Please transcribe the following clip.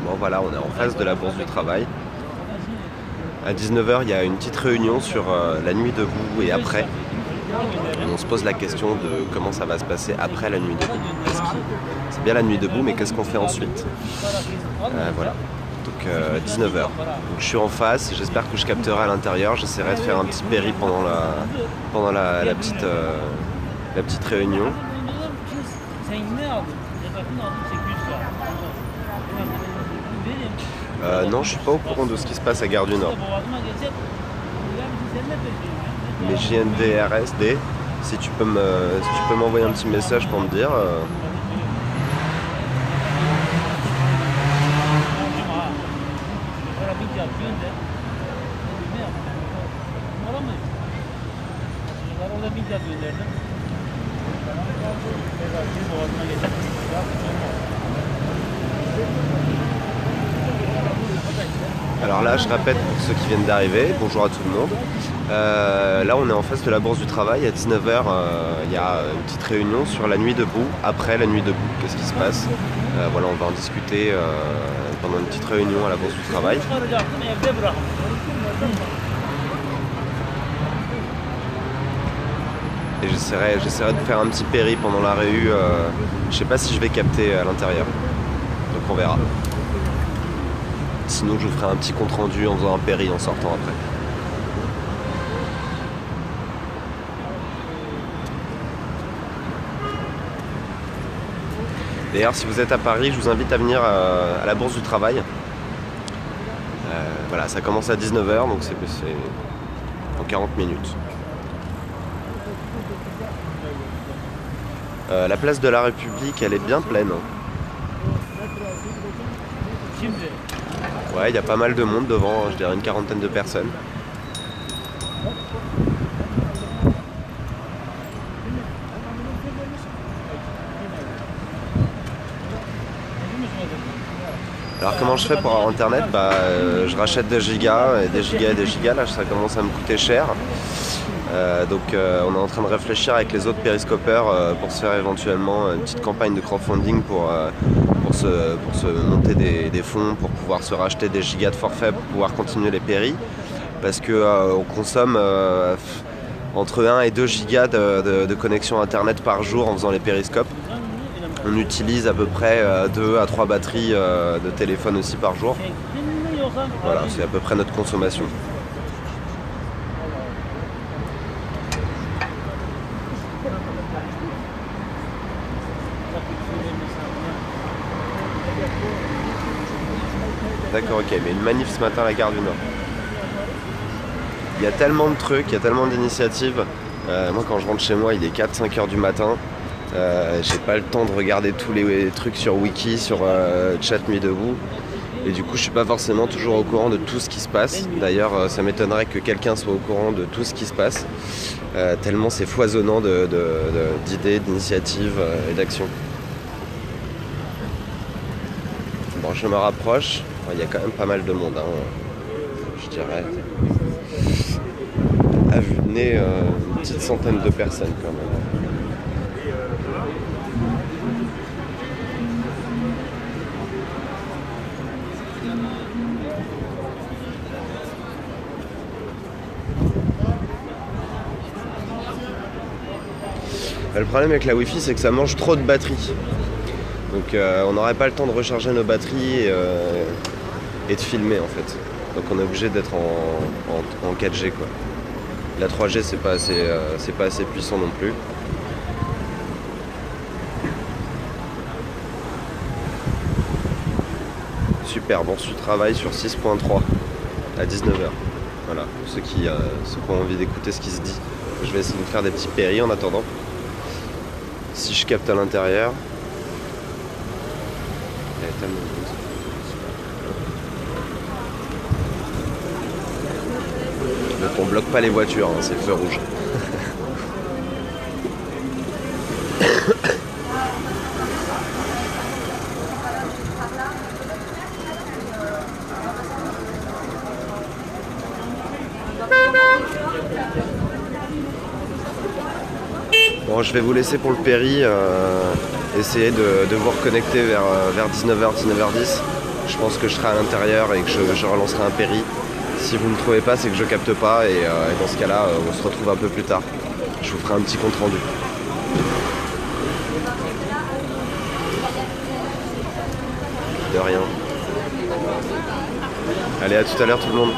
Bon voilà, on est en face de la Bourse du Travail. À 19h, il y a une petite réunion sur la nuit debout et après. On se pose la question de comment ça va se passer après la nuit debout. C'est bien la nuit debout, mais qu'est-ce qu'on fait ensuite? Voilà. Donc 19h. Donc, je suis en face, j'espère que je capterai à l'intérieur. J'essaierai de faire un petit péri pendant la petite réunion. Non, je suis pas au courant de ce qui se passe à Gare du Nord. Mais JNDRSD, si tu peux m'envoyer un petit message pour me dire. Alors là, je répète pour ceux qui viennent d'arriver, bonjour à tout le monde. Là, on est en face de la Bourse du Travail. À 19h, il y a une petite réunion sur la nuit debout. Après la nuit debout, qu'est-ce qui se passe? Voilà, on va en discuter pendant une petite réunion à la Bourse du Travail. Et j'essaierai de faire un petit péri pendant la réu. Je sais pas si je vais capter à l'intérieur. Donc on verra. Sinon je vous ferai un petit compte rendu en faisant un péri en sortant après. D'ailleurs si vous êtes à Paris, je vous invite à venir à la Bourse du Travail. Voilà, ça commence à 19h, donc c'est en 40 minutes. La place de la République, elle est bien pleine. Ouais, il y a pas mal de monde devant, je dirais une quarantaine de personnes. Alors comment je fais pour avoir internet? Je rachète des gigas, et des gigas et des gigas, là ça commence à me coûter cher. Donc on est en train de réfléchir avec les autres périscopeurs pour se faire éventuellement une petite campagne de crowdfunding pour se monter des fonds, pour pouvoir se racheter des gigas de forfait pour pouvoir continuer les péris. Parce que on consomme entre 1 et 2 gigas de connexion internet par jour en faisant les périscopes. On utilise à peu près 2 à 3 batteries de téléphone aussi par jour. Voilà, c'est à peu près notre consommation. D'accord, ok, mais une manif ce matin à la Gare du Nord. Il y a tellement de trucs, il y a tellement d'initiatives. Moi quand je rentre chez moi, il est 4-5 heures du matin. J'ai pas le temps de regarder tous les trucs sur Wiki, sur Chat Nuit Debout. Et du coup je suis pas forcément toujours au courant de tout ce qui se passe. D'ailleurs ça m'étonnerait que quelqu'un soit au courant de tout ce qui se passe. Tellement c'est foisonnant d'idées, d'initiatives et d'actions. Bon, je me rapproche. Il y a quand même pas mal de monde, je dirais. À vue de nez, une petite centaine de personnes quand même. Le problème avec la Wi-Fi, c'est que ça mange trop de batterie. Donc on n'aurait pas le temps de recharger nos batteries et de filmer en fait. Donc on est obligé d'être en 4G quoi. La 3G c'est pas assez puissant non plus. Super, bon je travaille sur 6.3 à 19h. Voilà, pour ceux qui ont envie d'écouter ce qui se dit. Je vais essayer de faire des petits péris en attendant. Si je capte à l'intérieur. Il y a tellement de monde. Donc on bloque pas les voitures, c'est le feu rouge. Bon, je vais vous laisser pour le péri, essayer de vous reconnecter vers 19h, 19h10. je pense que je serai à l'intérieur et que je relancerai un péri. Si vous ne me trouvez pas, c'est que je capte pas et dans ce cas-là, on se retrouve un peu plus tard. Je vous ferai un petit compte rendu. De rien. Allez, à tout à l'heure tout le monde.